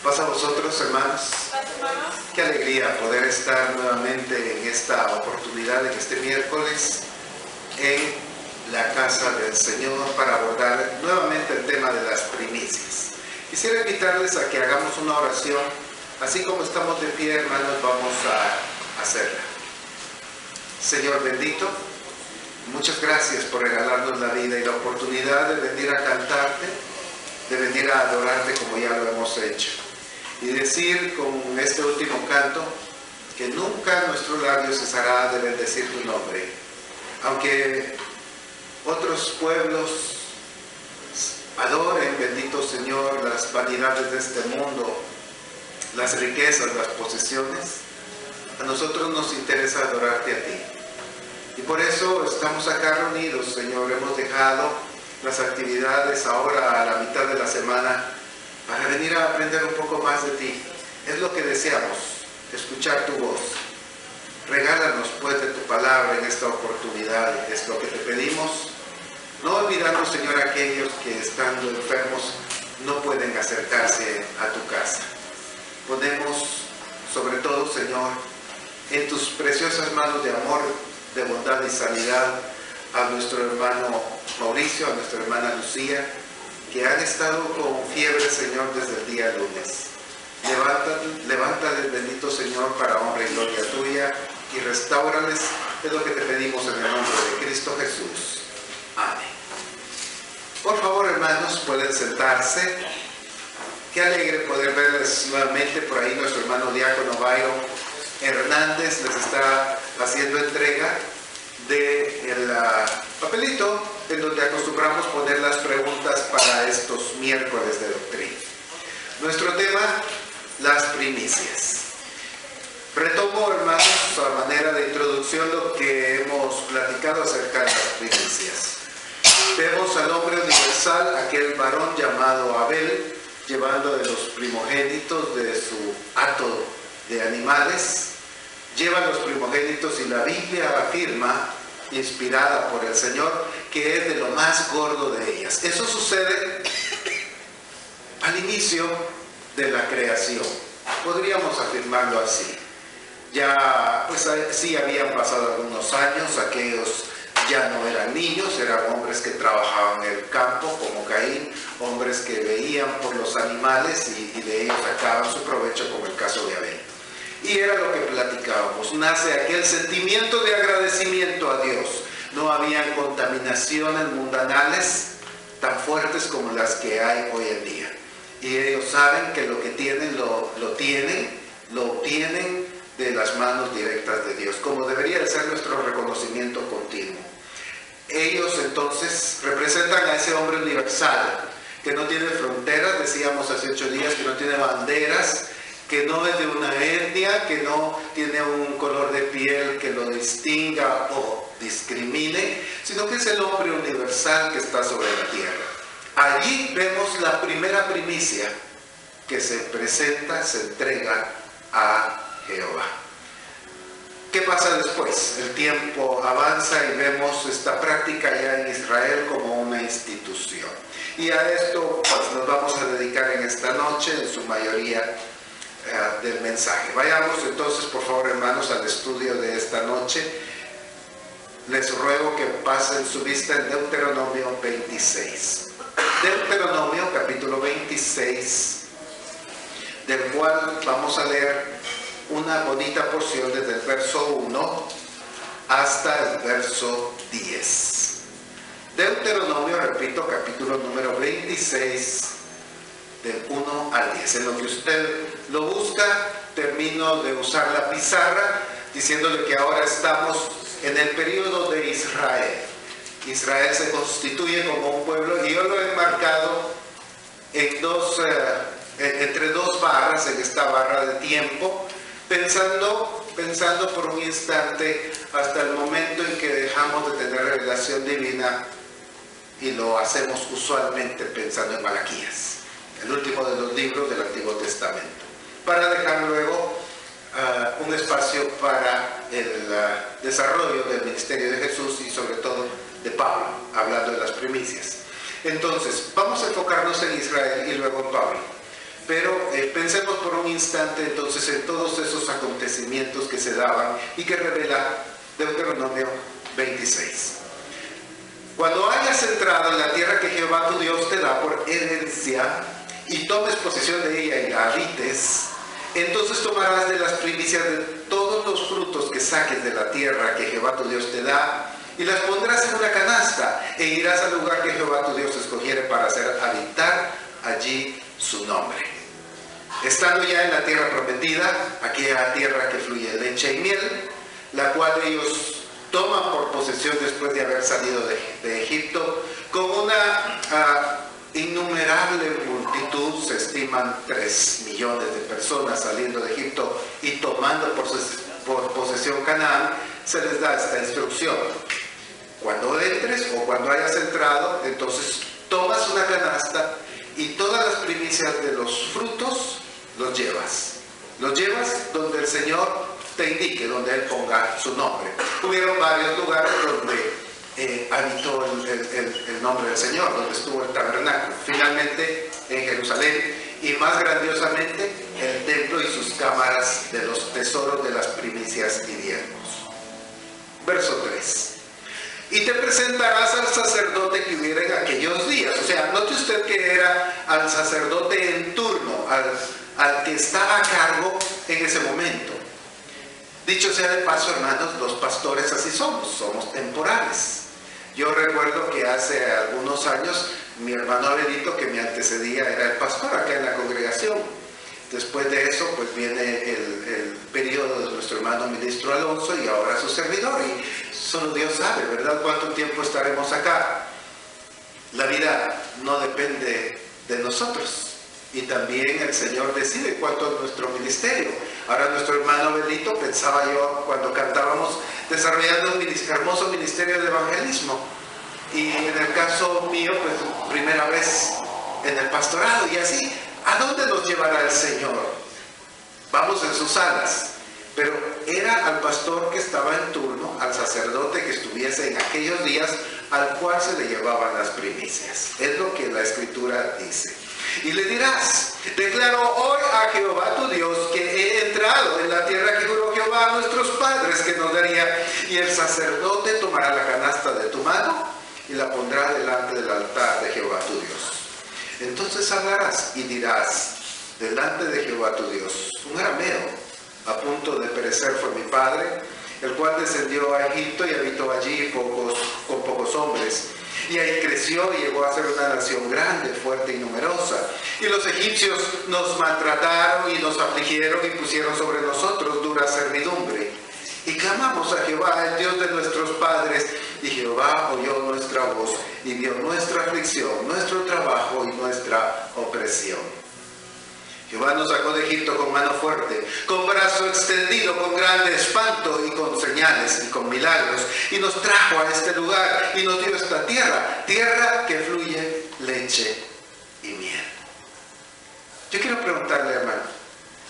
Paz a vosotros, hermanos. Qué alegría poder estar nuevamente en esta oportunidad, en este miércoles, en la casa del Señor para abordar nuevamente el tema de las primicias. Quisiera invitarles a que hagamos una oración, así como estamos de pie, hermanos, vamos a hacerla. Señor bendito, muchas gracias por regalarnos la vida y la oportunidad de venir a cantarte, de venir a adorarte como ya lo hemos hecho. Y decir con este último canto que nunca nuestro labio cesará de bendecir tu nombre. Aunque otros pueblos adoren, bendito Señor, las vanidades de este mundo, las riquezas, las posesiones, a nosotros nos interesa adorarte a ti. Y por eso estamos acá reunidos, Señor. Hemos dejado las actividades ahora a la mitad de la semana para venir a aprender un poco más de ti. Es lo que deseamos, escuchar tu voz. Regálanos pues de tu palabra en esta oportunidad, es lo que te pedimos. No olvidando, Señor, a aquellos que estando enfermos no pueden acercarse a tu casa. Ponemos sobre todo, Señor, en tus preciosas manos de amor, de bondad y sanidad a nuestro hermano Mauricio, a nuestra hermana Lucía, que han estado con fiebre, Señor, desde el día lunes. Levántales, bendito Señor, para honra y gloria tuya, y restáurales, es lo que te pedimos en el nombre de Cristo Jesús. Amén. Por favor, hermanos, pueden sentarse. Qué alegre poder verles nuevamente. Por ahí nuestro hermano diácono Byron Hernández les está haciendo entrega del papelito en donde acostumbramos poner las preguntas para estos miércoles de doctrina. Nuestro tema, las primicias. Retomo, hermanos, a manera de introducción lo que hemos platicado acerca de las primicias. Vemos al hombre universal, aquel varón llamado Abel, llevando de los primogénitos de su hato de animales, lleva los primogénitos y la Biblia afirma, inspirada por el Señor, que es de lo más gordo de ellas. Eso sucede al inicio de la creación, podríamos afirmarlo así. Ya, pues sí habían pasado algunos años, aquellos ya no eran niños, eran hombres que trabajaban en el campo, como Caín, hombres que veían por los animales y de ellos sacaban su provecho, como el caso de Abel. Y era lo que platicábamos, nace aquel sentimiento de agradecimiento a Dios. No habían contaminaciones mundanales tan fuertes como las que hay hoy en día. Y ellos saben que lo que tienen, lo obtienen de las manos directas de Dios, como debería de ser nuestro reconocimiento continuo. Ellos entonces representan a ese hombre universal, que no tiene fronteras, decíamos hace 8 días, que no tiene banderas, que no es de una etnia, que no tiene un color de piel que lo distinga o discrimine, sino que es el hombre universal que está sobre la tierra. Allí vemos la primera primicia que se presenta, se entrega a Jehová. ¿Qué pasa después? El tiempo avanza y vemos esta práctica ya en Israel como una institución. Y a esto pues, nos vamos a dedicar en esta noche, en su mayoría, del mensaje. Vayamos entonces, por favor, hermanos, al estudio de esta noche. Les ruego que pasen su vista en Deuteronomio 26. Deuteronomio capítulo 26, del cual vamos a leer una bonita porción desde el verso 1 hasta el verso 10. Deuteronomio, repito, capítulo número 26, del 1 al 10. En lo que usted lo busca, termino de usar la pizarra diciéndole que ahora estamos en el periodo de Israel. Israel se constituye como un pueblo y yo lo he marcado en entre dos barras, en esta barra de tiempo, pensando por un instante hasta el momento en que dejamos de tener revelación divina y lo hacemos usualmente pensando en Malaquías, el último de los libros del Antiguo Testamento, para dejar luego un espacio para el desarrollo del ministerio de Jesús y sobre todo de Pablo, hablando de las primicias. Entonces, vamos a enfocarnos en Israel y luego en Pablo. Pero pensemos por un instante entonces en todos esos acontecimientos que se daban y que revela Deuteronomio 26. Cuando hayas entrado en la tierra que Jehová tu Dios te da por herencia y tomes posesión de ella y la habites, entonces tomarás de las primicias de todos los frutos que saques de la tierra que Jehová tu Dios te da y las pondrás en una canasta e irás al lugar que Jehová tu Dios escogiere para hacer habitar allí su nombre. Estando ya en la tierra prometida, aquella tierra que fluye leche y miel, la cual ellos toman por posesión después de haber salido de Egipto, con una innumerable multitud, se estiman 3 millones de personas saliendo de Egipto y tomando por posesión Canaán, se les da esta instrucción. Cuando entres o cuando hayas entrado, entonces tomas una canasta y todas las primicias de los frutos los llevas. Los llevas donde el Señor te indique, donde Él ponga su nombre. Hubieron varios lugares donde habitó el nombre del Señor, donde estuvo el tabernáculo. Finalmente en Jerusalén y más grandiosamente el templo y sus cámaras de los tesoros de las primicias y diezmos. Verso 3. Y te presentarás al sacerdote que hubiera en aquellos días. O sea, note usted que era al sacerdote en turno, al que estaba a cargo en ese momento. Dicho sea de paso, hermanos, los pastores así somos temporales. Yo recuerdo que hace algunos años mi hermano Abelito, que me antecedía, era el pastor acá en la congregación. Después de eso, pues viene el periodo de nuestro hermano ministro Alonso y ahora su servidor. Y solo Dios sabe, ¿verdad?, cuánto tiempo estaremos acá. La vida no depende de nosotros. Y también el Señor decide cuánto es nuestro ministerio. Ahora nuestro hermano Benito, pensaba yo cuando cantábamos, desarrollando un hermoso ministerio de evangelismo. Y en el caso mío, pues primera vez en el pastorado. Y así, ¿a dónde nos llevará el Señor? Vamos en sus alas. Pero era al pastor que estaba en turno, al sacerdote que estuviese en aquellos días, al cual se le llevaban las primicias. Es lo que la Escritura dice. Y le dirás: declaro hoy a Jehová tu Dios que he entrado en la tierra que juró Jehová a nuestros padres que nos daría. Y el sacerdote tomará la canasta de tu mano y la pondrá delante del altar de Jehová tu Dios. Entonces hablarás y dirás delante de Jehová tu Dios: un arameo a punto de perecer fue mi padre, el cual descendió a Egipto y habitó allí con pocos hombres. Y ahí creció y llegó a ser una nación grande, fuerte y numerosa. Y los egipcios nos maltrataron y nos afligieron y pusieron sobre nosotros dura servidumbre. Y clamamos a Jehová, el Dios de nuestros padres, y Jehová oyó nuestra voz y vio nuestra aflicción, nuestro trabajo y nuestra opresión. Jehová nos sacó de Egipto con mano fuerte, con brazo extendido, con grande espanto y con señales y con milagros. Y nos trajo a este lugar y nos dio esta tierra, tierra que fluye leche y miel. Yo quiero preguntarle, hermano,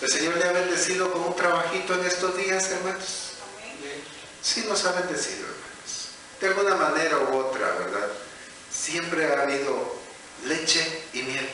¿el Señor le ha bendecido con un trabajito en estos días, hermanos? Sí, nos ha bendecido, hermanos. De alguna manera u otra, ¿verdad? Siempre ha habido leche y miel.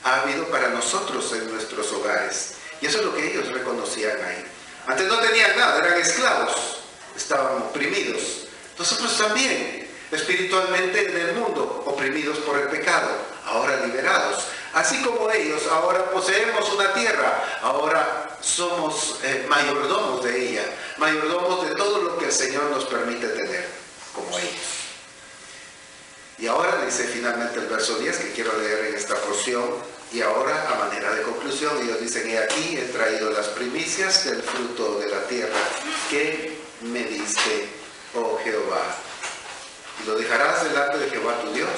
Ha habido para nosotros en nuestros hogares. Y eso es lo que ellos reconocían ahí. Antes no tenían nada, eran esclavos, estaban oprimidos. Nosotros también, espiritualmente en el mundo, oprimidos por el pecado, ahora liberados. Así como ellos, ahora poseemos una tierra, ahora somos mayordomos de ella, mayordomos de todo lo que el Señor nos permite tener, como ellos. Y ahora dice finalmente el verso 10 que quiero leer en esta porción. Y ahora, a manera de conclusión, ellos dicen: he aquí, he traído las primicias del fruto de la tierra que me diste, oh Jehová. Y lo dejarás delante de Jehová tu Dios,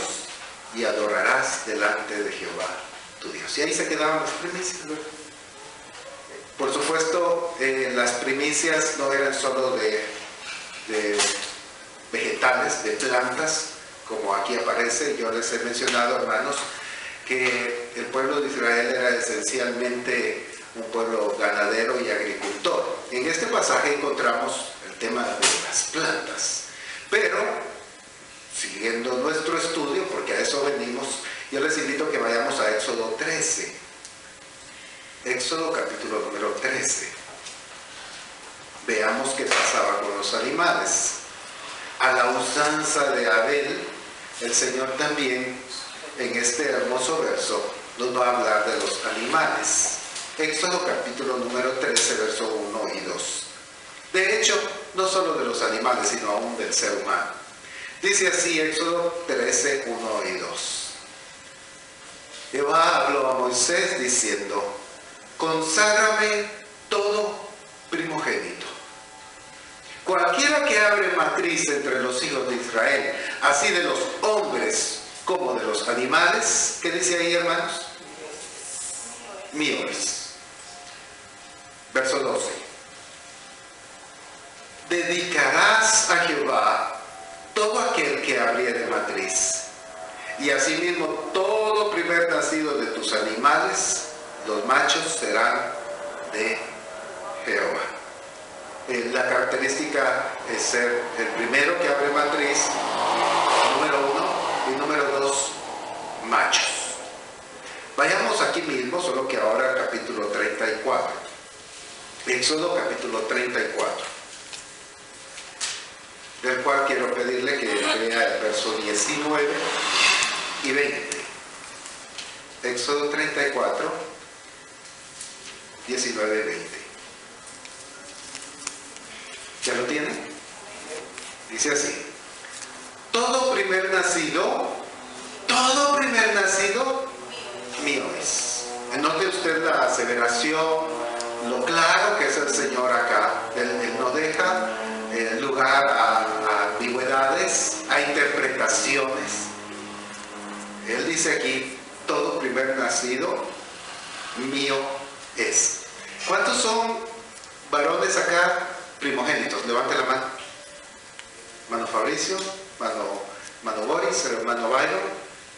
y adorarás delante de Jehová tu Dios. Y ahí se quedaban las primicias, ¿verdad? Por supuesto, las primicias no eran solo de vegetales, de plantas, como aquí aparece. Yo les he mencionado, hermanos, que el pueblo de Israel era esencialmente un pueblo ganadero y agricultor. En este pasaje encontramos el tema de las plantas. Pero, siguiendo nuestro estudio, porque a eso venimos, yo les invito a que vayamos a Éxodo 13. Éxodo capítulo número 13. Veamos qué pasaba con los animales. A la usanza de Abel, el Señor también en este hermoso verso nos va a hablar de los animales. Éxodo capítulo número 13, verso 1 y 2. De hecho, no solo de los animales, sino aún del ser humano. Dice así Éxodo 13, 1 y 2. Jehová habló a Moisés diciendo: conságrame todo primogénito. Cualquiera que abre matriz entre los hijos de Israel, así de los hombres como de los animales, ¿qué dice ahí, hermanos? Mío es. Verso 12. Dedicarás a Jehová todo aquel que abriere matriz, y asimismo todo primer nacido de tus animales, los machos serán de Jehová. La característica es ser el primero que abre matriz, número 1, y número 2, machos. Vayamos aquí mismo, solo que ahora al capítulo 34. Éxodo capítulo 34. Del cual quiero pedirle que lea el verso 19 y 20. Éxodo 34, 19 y 20. ¿Ya lo tienen? Dice así: todo primer nacido mío es. Note usted la aseveración, lo claro que es el Señor acá. Él no deja lugar a ambigüedades, a interpretaciones. Él dice aquí: todo primer nacido mío es. ¿Cuántos son varones acá primogénitos? Levante la mano. Hermano Fabricio, hermano Boris, hermano Byron,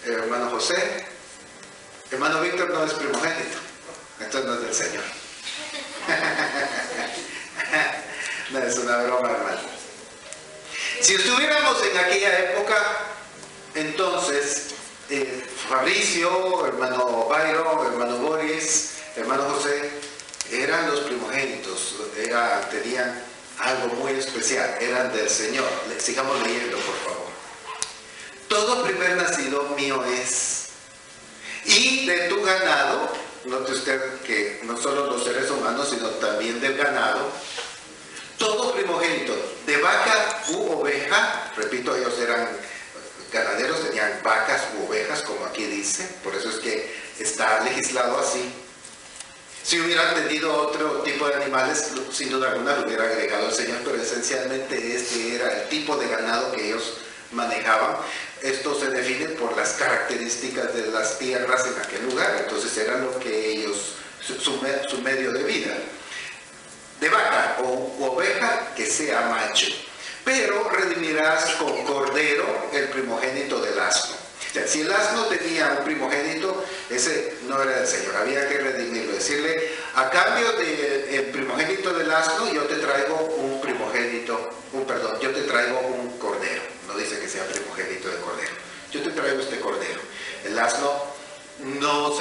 hermano José. Hermano Víctor no es primogénito, entonces no es del Señor. No, es una broma, hermano. Si estuviéramos en aquella época, entonces Fabricio, hermano Byron, hermano Boris, hermano José eran los primogénitos, tenían algo muy especial, eran del Señor. Sigamos leyendo, por favor. Todo primer nacido mío es, y de tu ganado, note usted que no solo los seres humanos, sino también del ganado, todo primogénito de vaca u oveja, repito, ellos eran ganaderos, tenían vacas u ovejas, como aquí dice, por eso es que está legislado así. Si hubieran tenido otro tipo de animales, sin duda alguna lo hubiera agregado el Señor, pero esencialmente este era el tipo de ganado que ellos manejaban. Esto se define por las características de las tierras en aquel lugar, entonces era lo que ellos, su medio de vida. De vaca o oveja que sea macho, pero redimirás con cordero el primogénito del asno. O sea, si el asno tenía un primogénito, ese no era del Señor, había que redimirlo, decirle: a cambio del primogénito del asno, yo te traigo un primogénito, yo te traigo un cordero. No dice que sea primogénito de cordero, yo te traigo este cordero. El asno no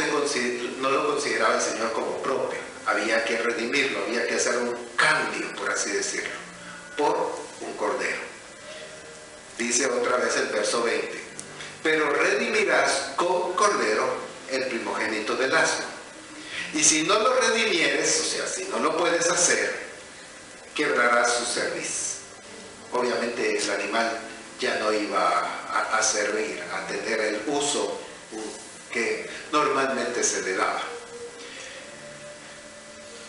lo consideraba el Señor como propio, había que redimirlo, había que hacer un cambio, por así decirlo, por un cordero. Dice otra vez el verso 20: pero redimirás con cordero el primogénito del asno. Y si no lo redimieres, o sea, si no lo puedes hacer, quebrarás su cerviz. Obviamente el animal ya no iba a servir, a tener el uso que normalmente se le daba.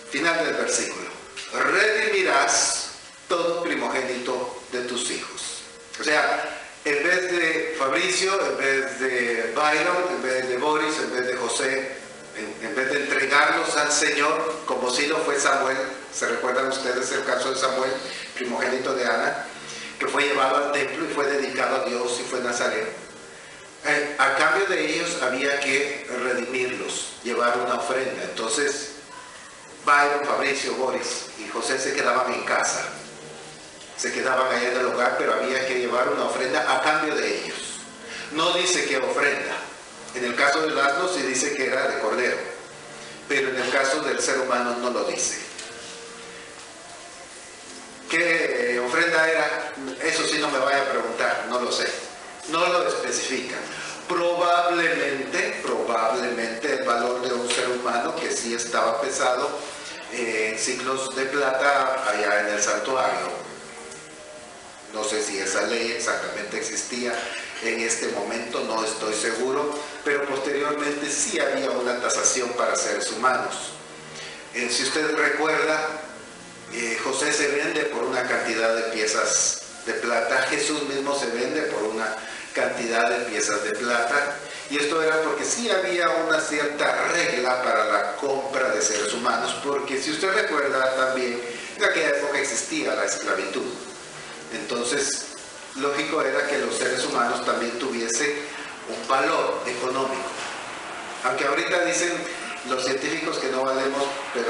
Final del versículo: redimirás todo primogénito de tus hijos. O sea, en vez de Fabricio, en vez de Byron, en vez de Boris, en vez de José, en vez de entregarlos al Señor, como si lo fue Samuel. ¿Se recuerdan ustedes el caso de Samuel, primogénito de Ana, que fue llevado al templo y fue dedicado a Dios y fue nazareno? A cambio de ellos había que redimirlos, llevar una ofrenda. Entonces Byron, Fabricio, Boris y José se quedaban en casa, se quedaban allá en el hogar, pero había que llevar una ofrenda a cambio de ellos. No dice qué ofrenda. En el caso del asno sí dice que era de cordero, pero en el caso del ser humano no lo dice. ¿Qué ofrenda era? Eso sí no me vaya a preguntar, no lo sé. No lo especifica. Probablemente el valor de un ser humano que sí estaba pesado en ciclos de plata allá en el santuario. No sé si esa ley exactamente existía en este momento, no estoy seguro, pero posteriormente sí había una tasación para seres humanos. Si usted recuerda, José se vende por una cantidad de piezas de plata, Jesús mismo se vende por una cantidad de piezas de plata, y esto era porque sí había una cierta regla para la compra de seres humanos, porque si usted recuerda también, en aquella época existía la esclavitud. Entonces, lógico era que los seres humanos también tuviesen un valor económico. Aunque ahorita dicen los científicos que no valemos, pero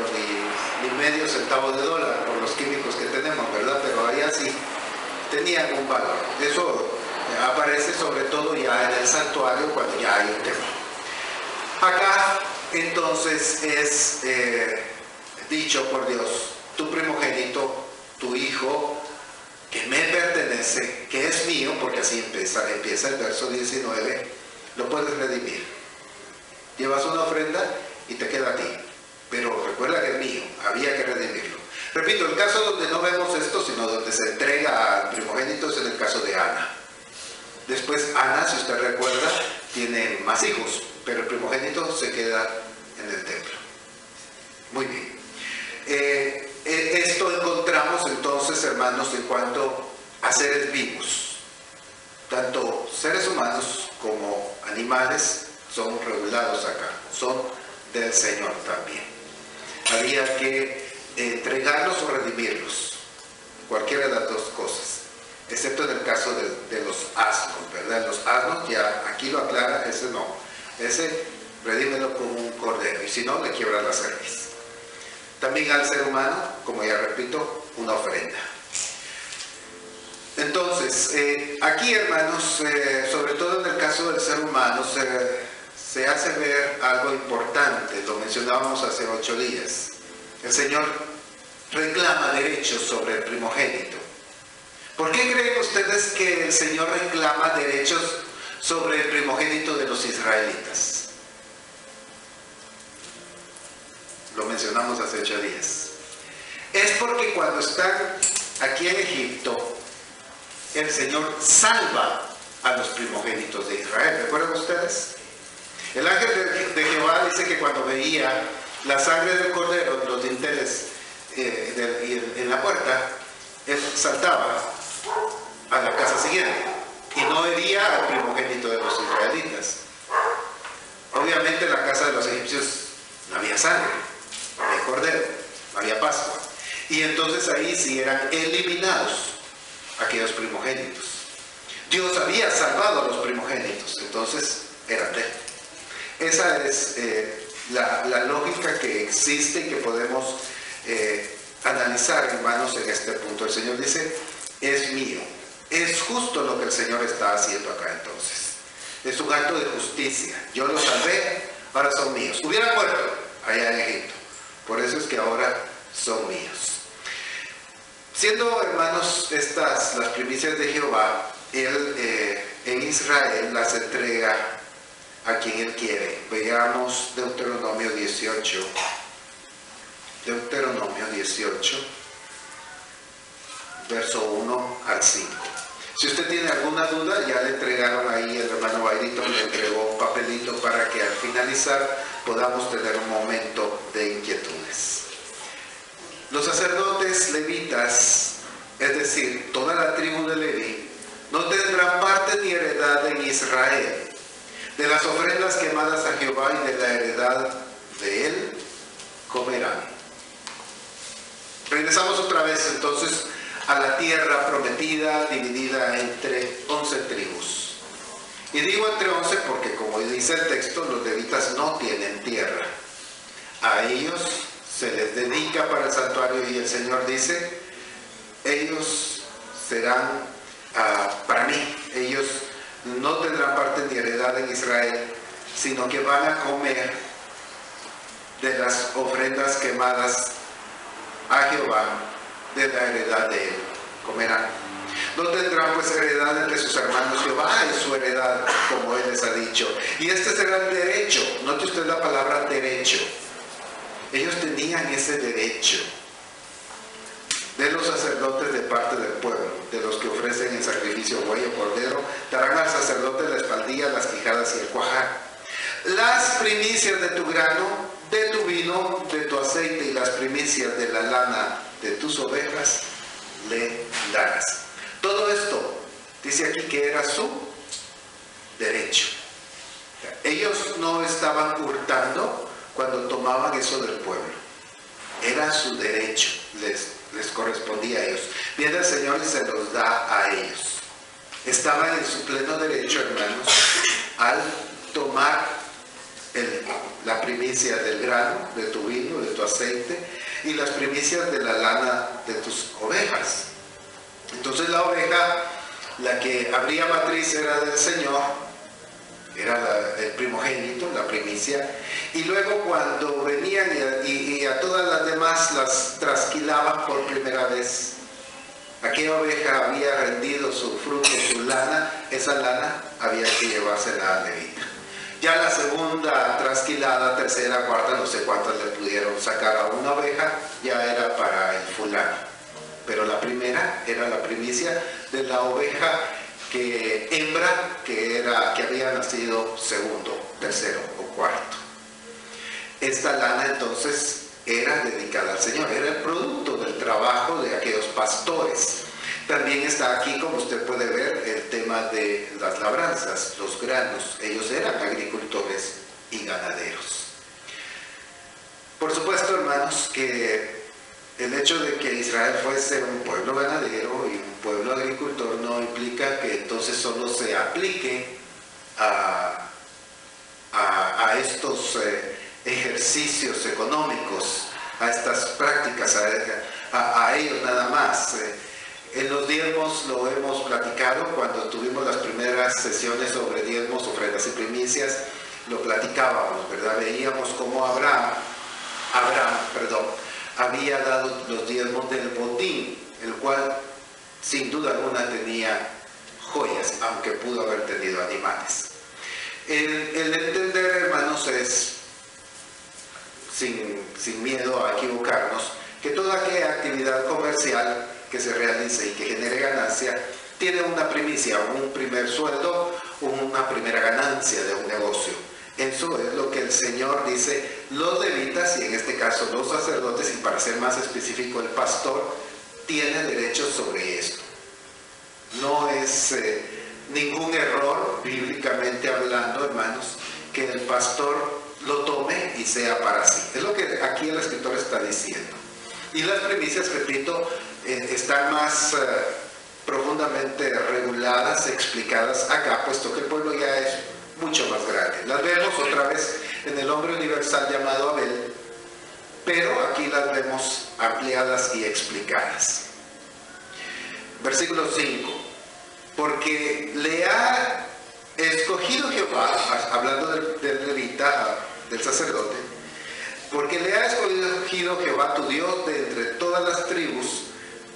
ni medio centavo de dólar por los químicos que tenemos, ¿verdad? Pero allá sí tenían un valor. Eso aparece sobre todo ya en el santuario cuando ya hay un templo. Acá entonces es dicho por Dios: tu primogénito, tu hijo, que me pertenece, que es mío, porque así empieza el verso 19, lo puedes redimir. Llevas una ofrenda y te queda a ti, pero recuerda que es mío, había que redimirlo. Repito, el caso donde no vemos esto, sino donde se entrega al primogénito, es en el caso de Ana. Después Ana, si usted recuerda, tiene más hijos, pero el primogénito se queda en el templo. Muy bien. Esto encontramos entonces, hermanos, en cuanto a seres vivos. Tanto seres humanos como animales son regulados acá, son del Señor también. Había que entregarlos o redimirlos, cualquiera de las dos cosas, excepto en el caso de los asnos, ¿verdad? Los asnos, ya aquí lo aclara, ese no, ese redímelo con un cordero, y si no, le quiebra la cerviz. También al ser humano, como ya repito, una ofrenda. Entonces, aquí, hermanos, sobre todo en el caso del ser humano, se hace ver algo importante, lo mencionábamos hace 8 días. El Señor reclama derechos sobre el primogénito. ¿Por qué creen ustedes que el Señor reclama derechos sobre el primogénito de los israelitas? Lo mencionamos hace 8 días. Es porque cuando están aquí en Egipto, el Señor salva a los primogénitos de Israel. ¿Recuerdan ustedes? El ángel de Jehová dice que cuando veía la sangre del cordero en los dinteles en la puerta, él saltaba a la casa siguiente y no hería al primogénito de los israelitas. Obviamente en la casa de los egipcios no había sangre, no había cordero, no había Pascua, y entonces ahí sí eran eliminados aquellos primogénitos. Dios había salvado a los primogénitos, entonces eran de él. Esa es la lógica que existe y que podemos analizar, hermanos, en este punto. El Señor dice: es mío. Es justo lo que el Señor está haciendo acá entonces. Es un acto de justicia. Yo los salvé, ahora son míos. Hubieran muerto allá en Egipto. Por eso es que ahora son míos. Siendo, hermanos, estas las primicias de Jehová, Él en Israel las entrega a quien Él quiere. Veamos Deuteronomio 18. Deuteronomio 18, verso 1 al 5. Si usted tiene alguna duda, ya le entregaron ahí, el hermano Bairito le entregó un papelito para que al finalizar podamos tener un momento de inquietudes. Los sacerdotes levitas, es decir, toda la tribu de Leví, no tendrán parte ni heredad en Israel. De las ofrendas quemadas a Jehová y de la heredad de él comerán. Regresamos otra vez entonces a la tierra prometida, dividida entre 11 tribus. Y digo entre 11 porque, como dice el texto, los levitas no tienen tierra. A ellos se les dedica para el santuario y el Señor dice: ellos serán para mí. Ellos no tendrán parte ni heredad en Israel, sino que van a comer de las ofrendas quemadas a Jehová de la heredad de él. Comerán. No tendrán pues heredad entre sus hermanos. Jehová es su heredad, como él les ha dicho. Y este será el derecho. Note usted la palabra derecho. Ellos tenían ese derecho de los sacerdotes de parte del pueblo, de los que ofrecen el sacrificio buey o cordero, darán al sacerdote la espaldilla, las quijadas y el cuajar. Las primicias de tu grano, de tu vino, de tu aceite y las primicias de la lana de tus ovejas le darás. Todo esto dice aquí que era su derecho. Ellos no estaban hurtando cuando tomaban eso del pueblo. Era su derecho, les correspondía a ellos. Viene el Señor y se los da a ellos. Estaban en su pleno derecho, hermanos, al tomar la primicia del grano, de tu vino, de tu aceite, y las primicias de la lana de tus ovejas. Entonces la oveja, la que abría matriz, era del Señor, era el primogénito, la primicia, y luego cuando venían y a todas las demás las trasquilaban por primera vez. Aquella oveja había rendido su fruto, su lana, esa lana había que llevársela a levita. Ya la segunda trasquilada, tercera, cuarta, no sé cuántas le pudieron sacar a una oveja, ya era para el fulano. Pero la primera era la primicia de la oveja hembra que había nacido segundo, tercero o cuarto. Esta lana entonces era dedicada al Señor, era el producto del trabajo de aquellos pastores. También está aquí, como usted puede ver, el tema de las labranzas, los granos. Ellos eran agricultores y ganaderos. Por supuesto, hermanos, que el hecho de que Israel fuese un pueblo ganadero y un pueblo agricultor no implica que entonces solo se aplique a estos ejercicios económicos, a estas prácticas, a ellos nada más. En los diezmos lo hemos platicado cuando tuvimos las primeras sesiones sobre diezmos, ofrendas y primicias, lo platicábamos, ¿verdad? Veíamos cómo Abraham, había dado los diezmos del botín, el cual sin duda alguna tenía joyas, aunque pudo haber tenido animales. El entender, hermanos, es, sin miedo a equivocarnos, que toda aquella actividad comercial que se realice y que genere ganancia, tiene una primicia, un primer sueldo, una primera ganancia de un negocio. Eso es lo que el Señor dice, los levitas, y en este caso los sacerdotes, y para ser más específico el pastor, tiene derecho sobre esto. No es ningún error, bíblicamente hablando, hermanos, que el pastor lo tome y sea para sí. Es lo que aquí el escritor está diciendo. Y las primicias, repito, están más profundamente reguladas, explicadas acá, puesto que el pueblo ya es mucho más grande. Las vemos otra vez en el hombre universal llamado Abel, pero aquí las vemos ampliadas y explicadas. Versículo 5. Porque le ha escogido Jehová, hablando del levita, del sacerdote, porque le ha escogido Jehová tu Dios de entre todas las tribus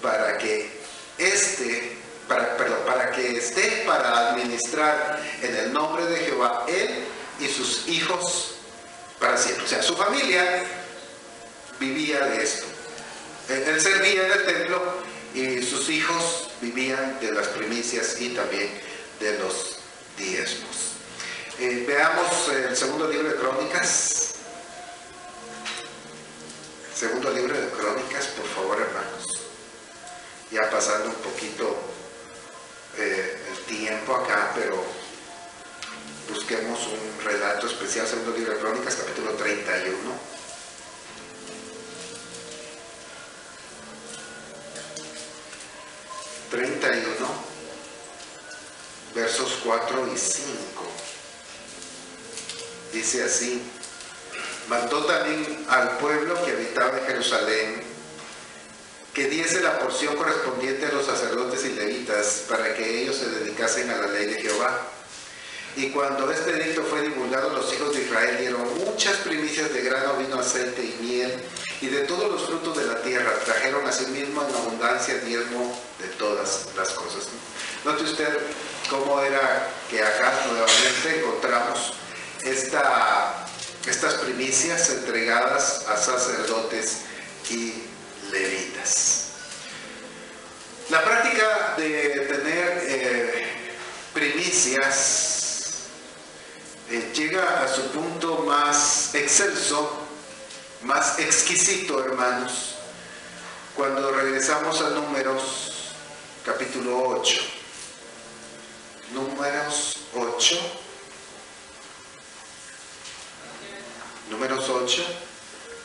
para que esté para administrar en el nombre de Jehová él y sus hijos para siempre. O sea, su familia vivía de esto. Él servía en el templo y sus hijos vivían de las primicias y también de los diezmos. Veamos el segundo libro de Crónicas. Segundo libro de Crónicas, por favor, hermanos. Ya pasando un poquito el tiempo acá, pero busquemos un relato especial. Segundo libro de Crónicas, capítulo 31. Versos 4 y 5. Dice así: mandó también al pueblo que habitaba en Jerusalén que diese la porción correspondiente a los sacerdotes y levitas para que ellos se dedicasen a la ley de Jehová. Y cuando este edicto fue divulgado, los hijos de Israel dieron muchas primicias de grano, vino, aceite y miel, y de todos los frutos de la tierra. Trajeron a sí mismo en abundancia diezmo de todas las cosas. Note usted cómo era que acá nuevamente encontramos estas primicias entregadas a sacerdotes y levitas. La práctica de tener primicias llega a su punto más excelso, más exquisito, hermanos, cuando regresamos a Números capítulo 8. Números 8. Números 8,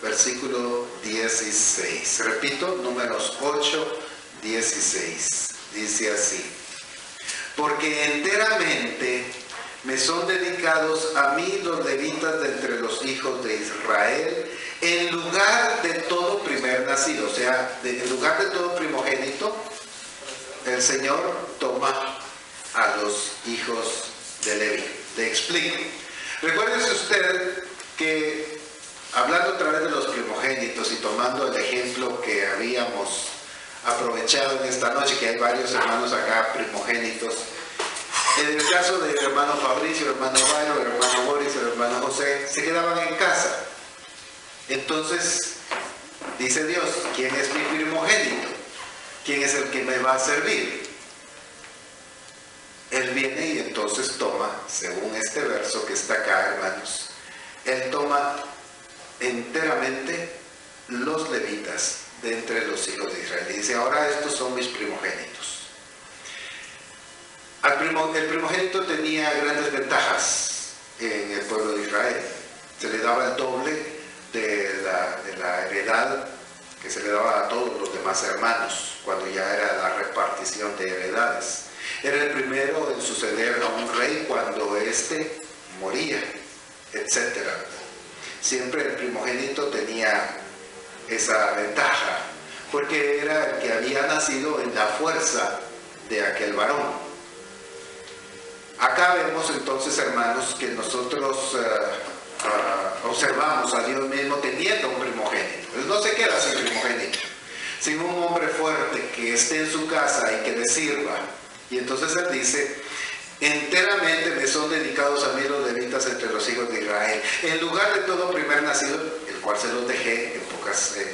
versículo 16. Repito, Números 8, 16. Dice así: porque enteramente me son dedicados a mí los levitas de entre los hijos de Israel, en lugar de todo primer nacido. O sea, en lugar de todo primogénito, el Señor toma a los hijos de Leví. Le explico. Recuérdese usted que, hablando otra vez de los primogénitos y tomando el ejemplo que habíamos aprovechado en esta noche, que hay varios hermanos acá primogénitos. En el caso del hermano Fabricio, el hermano Bayro, el hermano Boris, el hermano José, se quedaban en casa. Entonces, dice Dios, ¿quién es mi primogénito? ¿Quién es el que me va a servir? Él viene y entonces toma, según este verso que está acá, hermanos, él toma enteramente los levitas de entre los hijos de Israel. Y dice, ahora estos son mis primogénitos. El primogénito tenía grandes ventajas en el pueblo de Israel. Se le daba el doble de la heredad que se le daba a todos los demás hermanos, cuando ya era la repartición de heredades. Era el primero en suceder a un rey cuando éste moría, etc. Siempre el primogénito tenía esa ventaja, porque era el que había nacido en la fuerza de aquel varón. Acá vemos entonces, hermanos, que nosotros observamos a Dios mismo teniendo un primogénito. Él no se queda sin primogénito, sin un hombre fuerte que esté en su casa y que le sirva. Y entonces él dice, enteramente me son dedicados a mí los levitas entre los hijos de Israel, en lugar de todo primer nacido, el cual se los dejé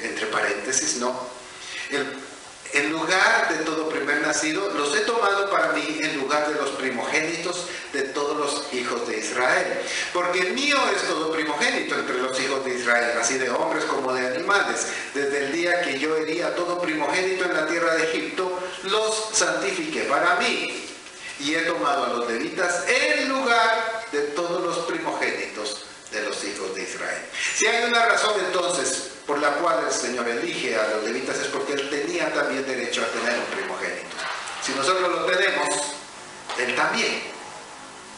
entre paréntesis, no, en lugar de todo primer nacido, los he tomado para mí en lugar de los primogénitos de todos los hijos de Israel. Porque mío es todo primogénito entre los hijos de Israel, así de hombres como de animales. Desde el día que yo herí a todo primogénito en la tierra de Egipto, los santifiqué para mí. Y he tomado a los levitas en lugar de todos los primogénitos de los hijos de Israel. Si hay una razón entonces por la cual el Señor elige a los levitas, es porque Él tenía también derecho a tener un primogénito. Si nosotros lo tenemos, Él también.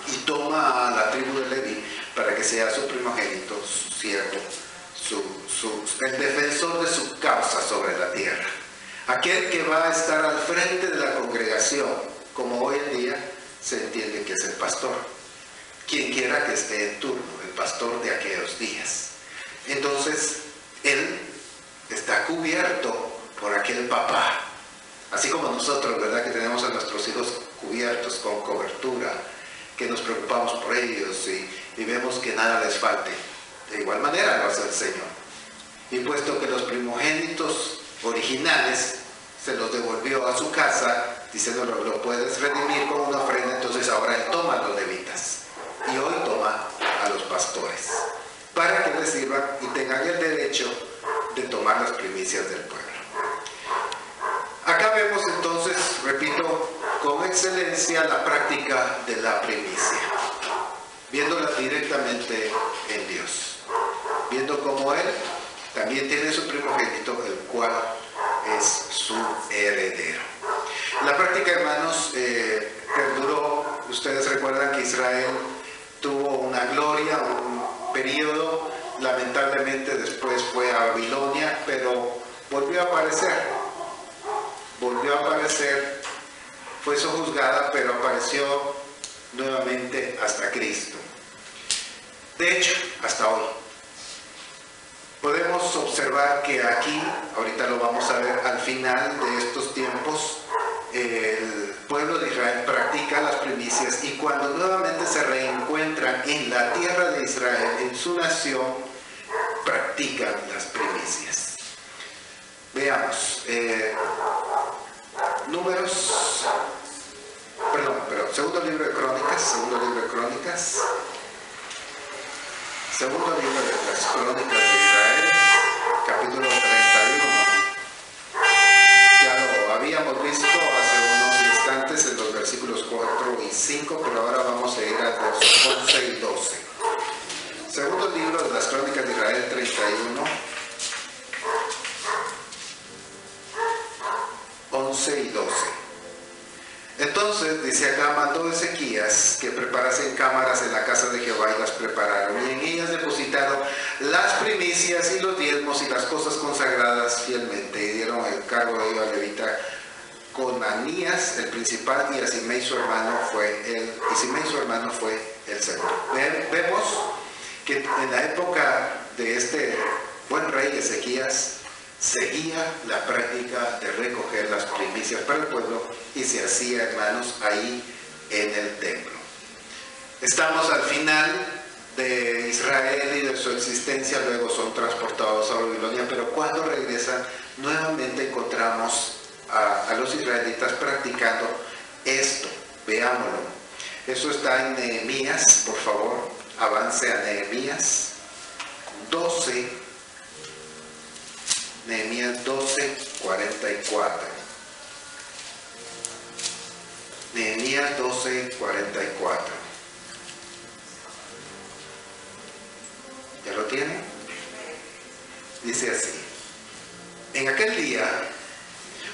Y toma a la tribu de Leví para que sea su primogénito, su siervo, el defensor de su causa sobre la tierra. Aquel que va a estar al frente de la congregación, como hoy en día se entiende que es el pastor. Quien quiera que esté en turno, el pastor de aquellos días. Entonces, él está cubierto por aquel papá. Así como nosotros, ¿verdad? Que tenemos a nuestros hijos cubiertos con cobertura, que nos preocupamos por ellos y vemos que nada les falte. De igual manera lo hace el Señor. Y puesto que los primogénitos originales se los devolvió a su casa, diciéndolo, lo puedes redimir con una ofrenda, entonces ahora Él toma a los levitas. Y hoy toma a los pastores, para que les sirvan y tengan el derecho de tomar las primicias del pueblo. Acá vemos entonces, repito, con excelencia la práctica de la primicia, viéndola directamente en Dios, viendo cómo Él también tiene su primogénito, el cual es su heredero. La práctica, hermanos, perduró. Ustedes recuerdan que Israel tuvo una gloria, un periodo, lamentablemente después fue a Babilonia, pero volvió a aparecer, fue sojuzgada, pero apareció nuevamente hasta Cristo. De hecho, hasta hoy. Podemos observar que aquí, ahorita lo vamos a ver, al final de estos tiempos, el pueblo de Israel practica las primicias, y cuando nuevamente se reencuentran en la tierra de Israel, en su nación, practican las primicias. Veamos, segundo libro de Crónicas, segundo libro de las Crónicas de Israel, capítulo 31. Ya lo habíamos visto hace unos instantes en los versículos 4 y 5, pero ahora vamos a ir a los 11 y 12. Segundo libro de las Crónicas de Israel 31, 11 y 12. Entonces, dice acá, mandó Ezequías que preparasen cámaras en la casa de Jehová, y las prepararon, y en ellas depositaron las primicias y los diezmos y las cosas consagradas fielmente, y dieron el cargo de ello al levita Conanías, el principal, y a Simei su hermano fue el segundo. Vemos que en la época de este buen rey Ezequías seguía la práctica de recoger las primicias para el pueblo, y se hacía, hermanos, ahí en el templo. Estamos al final de Israel y de su existencia, luego son transportados a Babilonia, pero cuando regresan nuevamente encontramos a los israelitas practicando esto. Veámoslo. Eso está en Nehemías, por favor, avance a Nehemías 12. Nehemías 12, 44. Nehemías 12, 44. ¿Ya lo tienen? Dice así: en aquel día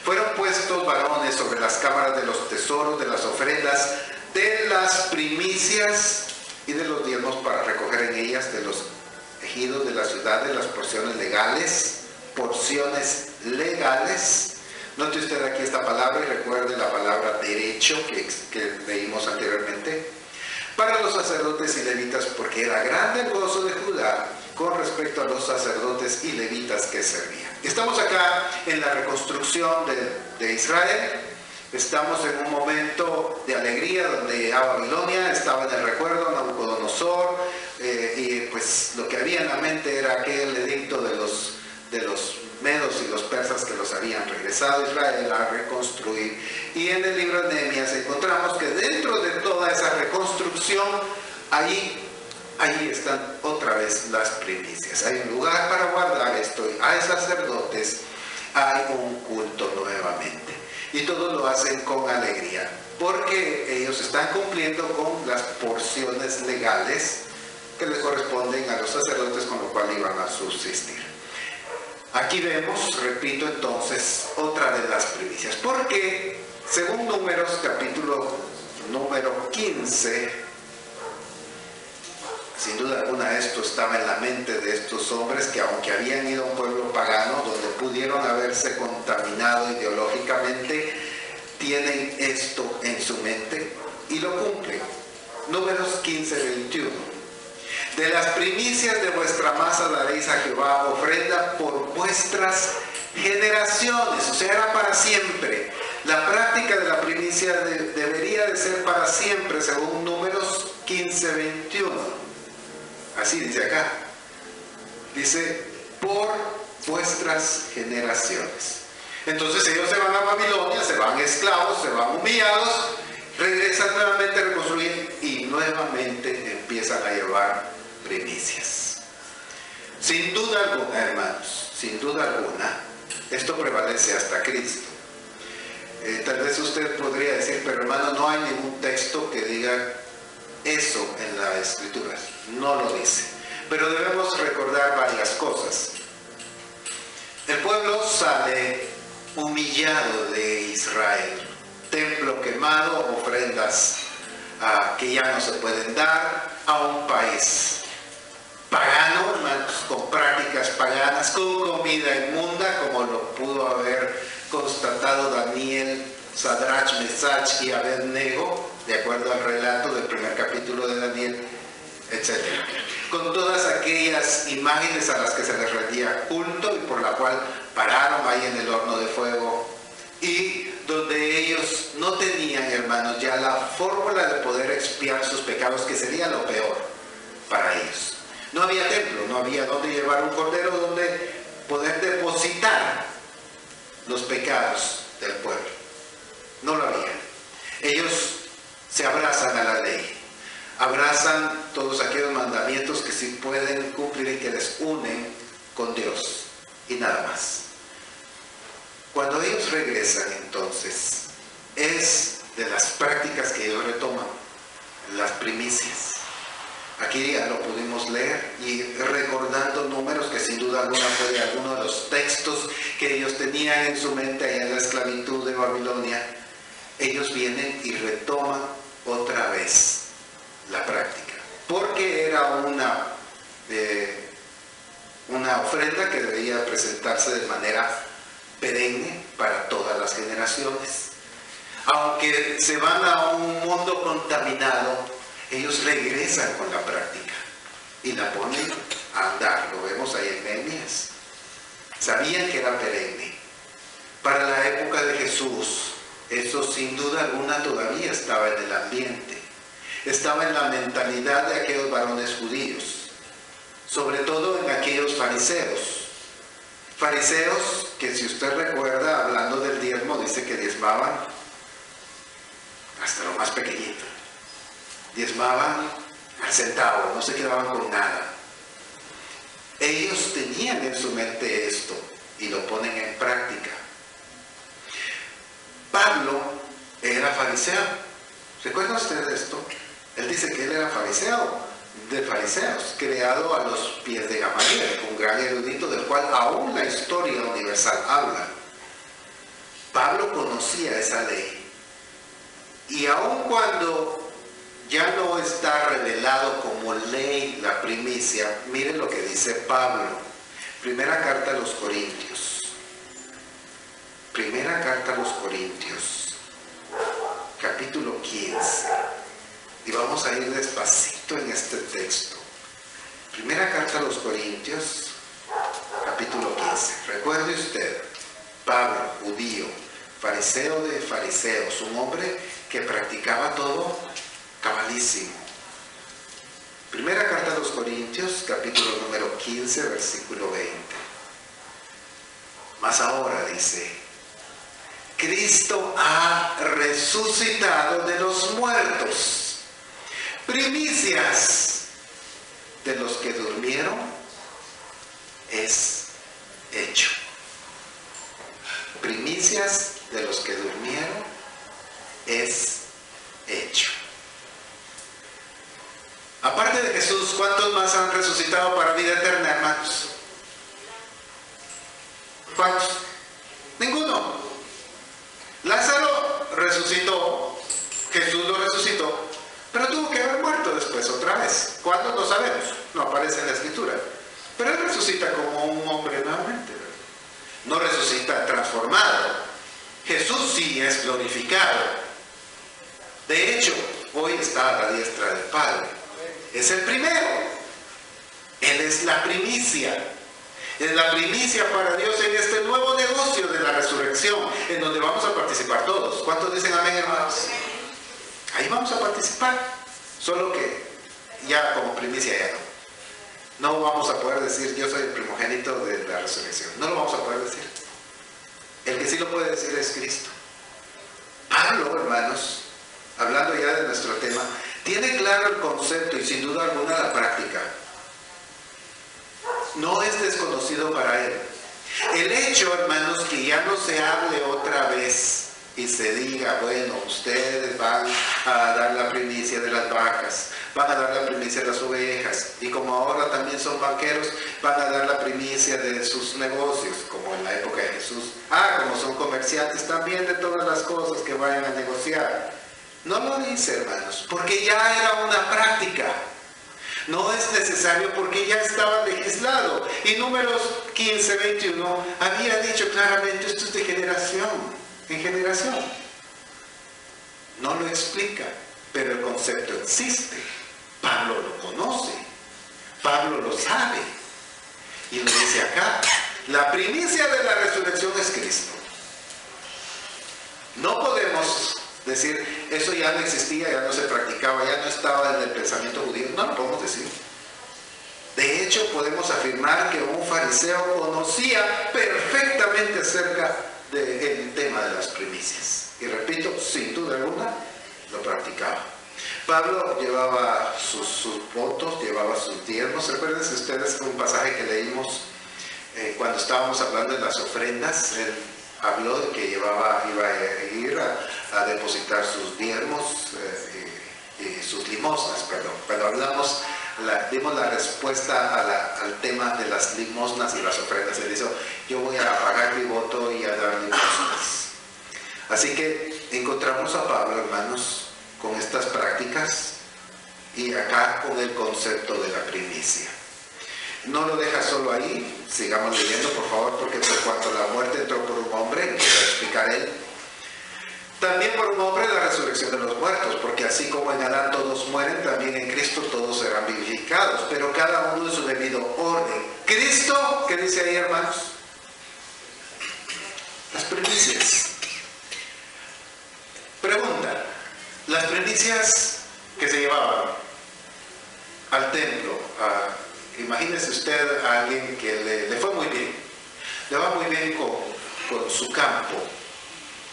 fueron puestos varones sobre las cámaras de los tesoros, de las ofrendas, de las primicias y de los diezmos, para recoger en ellas de los ejidos de la ciudad de las porciones legales. Note usted aquí esta palabra y recuerde la palabra derecho que leímos anteriormente. Para los sacerdotes y levitas, porque era grande el gozo de Judá con respecto a los sacerdotes y levitas que servían. Estamos acá en la reconstrucción de Israel. Estamos en un momento de alegría donde a Babilonia estaba en el recuerdo Nabucodonosor, y pues lo que había en la mente era aquel edicto de los medos y los persas que los habían regresado a Israel a reconstruir. Y en el libro de Nehemías encontramos que dentro de toda esa reconstrucción, ahí están otra vez las primicias. Hay un lugar para guardar esto, hay sacerdotes, hay un culto nuevamente. Y todos lo hacen con alegría, porque ellos están cumpliendo con las porciones legales que les corresponden a los sacerdotes, con lo cual iban a subsistir. Aquí vemos, repito entonces, otra de las primicias, porque según Números, capítulo número 15, sin duda alguna esto estaba en la mente de estos hombres, que aunque habían ido a un pueblo pagano donde pudieron haberse contaminado ideológicamente, tienen esto en su mente y lo cumplen. Números 15, 21. De las primicias de vuestra masa daréis a Jehová ofrenda por vuestras generaciones. O sea, era para siempre. La práctica de la primicia debería de ser para siempre, según Números 15, 21. Así dice acá. Dice, por vuestras generaciones. Entonces ellos se van a Babilonia, se van esclavos, se van humillados, regresan nuevamente a reconstruir y nuevamente empiezan a llevar primicias. Sin duda alguna, hermanos, sin duda alguna, esto prevalece hasta Cristo. Tal vez usted podría decir, pero hermano, no hay ningún texto que diga eso en la Escritura. No lo dice. Pero debemos recordar varias cosas. El pueblo sale humillado de Israel. Templo quemado, ofrendas que ya no se pueden dar, a un país pagano, hermanos, con prácticas paganas, con comida inmunda, como lo pudo haber constatado Daniel, Sadrach, Mesach y Abednego. de acuerdo al relato del primer capítulo de Daniel, etc. Con todas aquellas imágenes a las que se les rendía culto y por la cual pararon ahí en el horno de fuego, y donde ellos no tenían, hermanos, ya la fórmula de poder expiar sus pecados, que sería lo peor para ellos. No había templo, no había donde llevar un cordero, donde poder depositar los pecados del pueblo. No lo había. Ellos se abrazan a la ley, abrazan todos aquellos mandamientos que sí pueden cumplir y que les unen con Dios, y nada más. Cuando ellos regresan, entonces, es de las prácticas que ellos retoman, las primicias. Aquí ya lo pudimos leer, y recordando números que sin duda alguna fue de alguno de los textos que ellos tenían en su mente allá en la esclavitud de Babilonia, ellos vienen y retoman otra vez la práctica, porque era una ofrenda que debía presentarse de manera perenne para todas las generaciones. Aunque se van a un mundo contaminado, ellos regresan con la práctica y la ponen a andar. Lo vemos ahí en Nehemías. Sabían que era perenne. Para la época de Jesús, eso sin duda alguna todavía estaba en el ambiente. Estaba en la mentalidad de aquellos varones judíos, sobre todo en aquellos fariseos. Fariseos que, si usted recuerda, hablando del diezmo, dice que diezmaban hasta lo más pequeñito. Diezmaban al centavo, no se quedaban con nada. Ellos tenían en su mente esto y lo ponen en práctica. Pablo era fariseo. ¿Recuerda usted de esto? Él dice que él era fariseo, de fariseos, creado a los pies de Gamaliel, un gran erudito del cual aún la historia universal habla. Pablo conocía esa ley, y aun cuando ya no está revelado como ley la primicia, miren lo que dice Pablo. Primera carta a los Corintios. Primera carta a los Corintios, capítulo 15. Y vamos a ir despacito en este texto. Primera carta a los Corintios, capítulo 15. Recuerde usted, Pablo, judío, fariseo de fariseos, un hombre que practicaba todo cabalísimo. Primera carta a los Corintios, capítulo número 15, versículo 20. Mas ahora dice: Cristo ha resucitado de los muertos, primicias de los que durmieron es hecho. Primicias de los que durmieron es hecho. Aparte de Jesús, ¿cuántos más han resucitado para vida eterna, hermanos? ¿Cuántos? Ninguno. Lázaro resucitó, Jesús lo resucitó, pero tuvo que haber muerto después otra vez. ¿Cuándo? No sabemos, no aparece en la escritura. Pero él resucita como un hombre nuevamente, ¿verdad? No resucita transformado. Jesús sí es glorificado. De hecho, hoy está a la diestra del Padre. Es el primero. Él es la primicia. Es la primicia para Dios en este nuevo negocio de la resurrección, en donde vamos a participar todos. ¿Cuántos dicen amén, hermanos? Ahí vamos a participar. Solo que ya como primicia ya no. No vamos a poder decir yo soy el primogénito de la resurrección. No lo vamos a poder decir. El que sí lo puede decir es Cristo. Pablo, hermanos, hablando ya de nuestro tema, tiene claro el concepto y sin duda alguna la práctica. No es desconocido para él. El hecho, hermanos, que ya no se hable otra vez y se diga, bueno, ustedes van a dar la primicia de las vacas, van a dar la primicia de las ovejas, y como ahora también son banqueros, van a dar la primicia de sus negocios, como en la época de Jesús. Como son comerciantes, también de todas las cosas que vayan a negociar. No lo dice, hermanos, porque ya era una práctica. No es necesario porque ya estaba legislado. Y Números 15, 21 había dicho claramente, esto es de generación en generación. No lo explica. pero el concepto existe. Pablo lo conoce, Pablo lo sabe, y lo dice acá: la primicia de la resurrección es Cristo. No podemos decir, eso ya no existía, ya no se practicaba, ya no estaba en el pensamiento judío. No lo podemos decir. De hecho, podemos afirmar que un fariseo conocía perfectamente acerca del tema de las primicias. Y repito, sin duda alguna, lo practicaba. Pablo llevaba sus votos, llevaba sus diezmos. Recuerden ustedes un pasaje que leímos cuando estábamos hablando de las ofrendas. Él habló de que iba a ir a depositar sus diezmos y sus limosnas, perdón. Cuando hablamos, dimos la respuesta al tema de las limosnas y las ofrendas. Él dijo: yo voy a pagar mi voto y a dar limosnas. Así que encontramos a Pablo, hermanos, con estas prácticas, y acá con el concepto de la primicia. No lo deja solo ahí, sigamos leyendo por favor, porque por cuanto la muerte entró por un hombre, empieza a explicar él, también por un hombre la resurrección de los muertos, porque así como en Adán todos mueren, también en Cristo todos serán vivificados, pero cada uno en su debido orden. Cristo, ¿qué dice ahí, hermanos? Las primicias. Pregunta: las primicias que se llevaban al templo, imagínese usted a alguien que le fue muy bien, le va muy bien con su campo,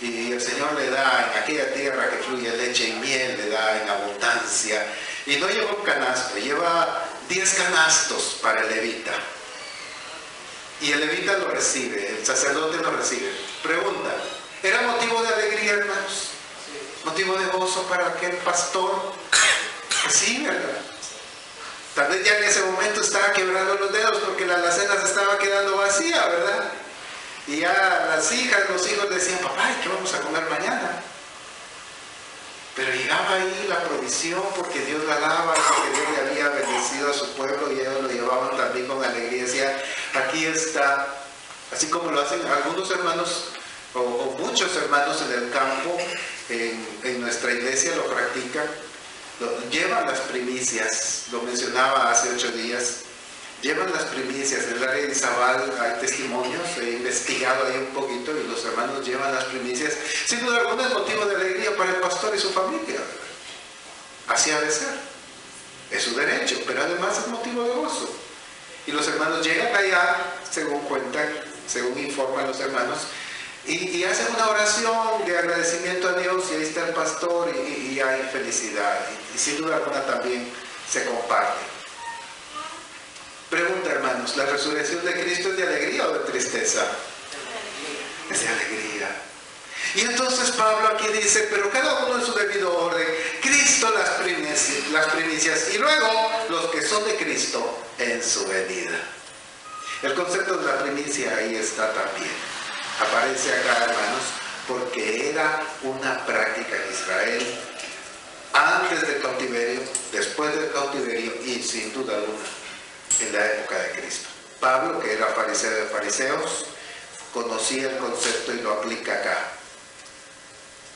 y el Señor le da en aquella tierra que fluye leche y miel, le da en abundancia, y no lleva un canasto, lleva 10 canastos para el levita, y el levita lo recibe, el sacerdote lo recibe. Pregunta: ¿era motivo de alegría, hermanos? ¿Motivo de gozo para aquel pastor? Pues sí, ¿verdad? Tal vez ya en ese momento estaba quebrando los dedos porque la alacena se estaba quedando vacía, ¿verdad? Y ya las hijas, los hijos decían: papá, ¿qué vamos a comer mañana? Pero llegaba ahí la provisión porque Dios la daba, porque Dios le había bendecido a su pueblo, y ellos lo llevaban también con alegría. Decían: aquí está. Así como lo hacen algunos hermanos o muchos hermanos en el campo, en nuestra iglesia lo practican. Llevan las primicias, lo mencionaba hace 8 días, llevan las primicias. En el área de Izabal hay testimonios, he investigado ahí un poquito, y los hermanos llevan las primicias. Sin duda alguna es motivo de alegría para el pastor y su familia. Así ha de ser, es su derecho, pero además es motivo de gozo. Y los hermanos llegan allá, según cuentan, según informan los hermanos, y hacen una oración de agradecimiento a Dios, y ahí está el pastor, y hay felicidad, y sin duda alguna también se comparte. Pregunta, hermanos: ¿la resurrección de Cristo es de alegría o de tristeza? Es de alegría. Y entonces Pablo aquí dice: pero cada uno en su debido orden, Cristo las primicias, y luego los que son de Cristo en su venida. El concepto de la primicia ahí está también. Aparece acá, hermanos, porque era una práctica en Israel antes del cautiverio, después del cautiverio y sin duda alguna en la época de Cristo. Pablo, que era fariseo de fariseos, conocía el concepto y lo aplica acá.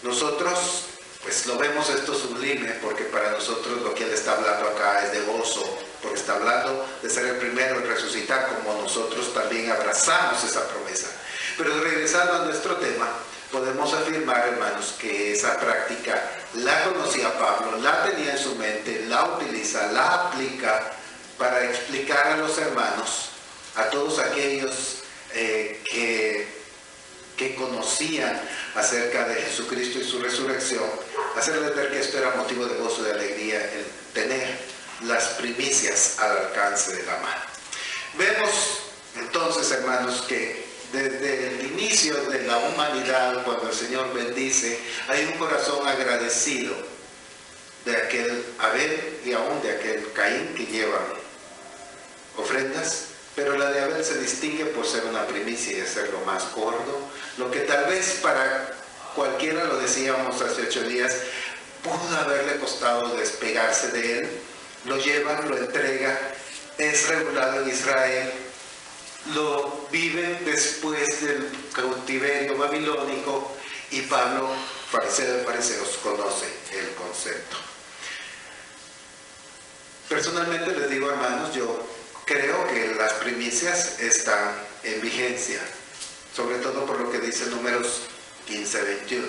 Nosotros pues lo vemos esto sublime, porque para nosotros lo que él está hablando acá es de gozo, porque está hablando de ser el primero en resucitar, como nosotros también abrazamos esa promesa. Pero regresando a nuestro tema, podemos afirmar, hermanos, que esa práctica la conocía Pablo, la tenía en su mente, la utiliza, la aplica para explicar a los hermanos, a todos aquellos que conocían acerca de Jesucristo y su resurrección, hacerles ver que esto era motivo de gozo y de alegría, el tener las primicias al alcance de la mano. Vemos entonces, hermanos, que desde el inicio de la humanidad, cuando el Señor bendice, hay un corazón agradecido de aquel Abel y aún de aquel Caín, que llevan ofrendas, pero la de Abel se distingue por ser una primicia y ser lo más gordo, lo que tal vez para cualquiera, lo decíamos hace 8 días, pudo haberle costado despegarse de él. Lo llevan, lo entrega, es regulado en Israel, lo viven después del cautiverio babilónico, y Pablo, fariseo de fariseos, conoce el concepto. Personalmente les digo, hermanos, yo creo que las primicias están en vigencia, sobre todo por lo que dice Números 15:21.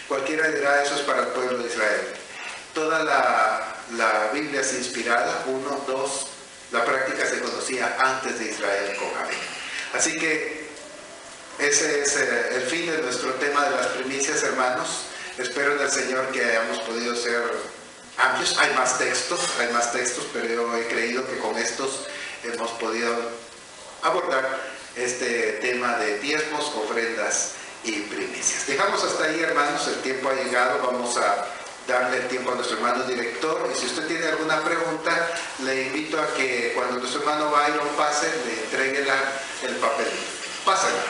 Cualquiera dirá, eso es para el pueblo de Israel. Toda la Biblia es inspirada, 1, 2, la práctica se conocía antes de Israel con Abel. Así que ese es el fin de nuestro tema de las primicias, hermanos. Espero en el Señor que hayamos podido ser amplios. Hay más textos, pero yo he creído que con estos hemos podido abordar este tema de diezmos, ofrendas y primicias. Dejamos hasta ahí, hermanos, el tiempo ha llegado. Vamos a darle el tiempo a nuestro hermano director, y si usted tiene alguna pregunta, le invito a que cuando nuestro hermano Byron pase, le entregue el papel. Pásenla.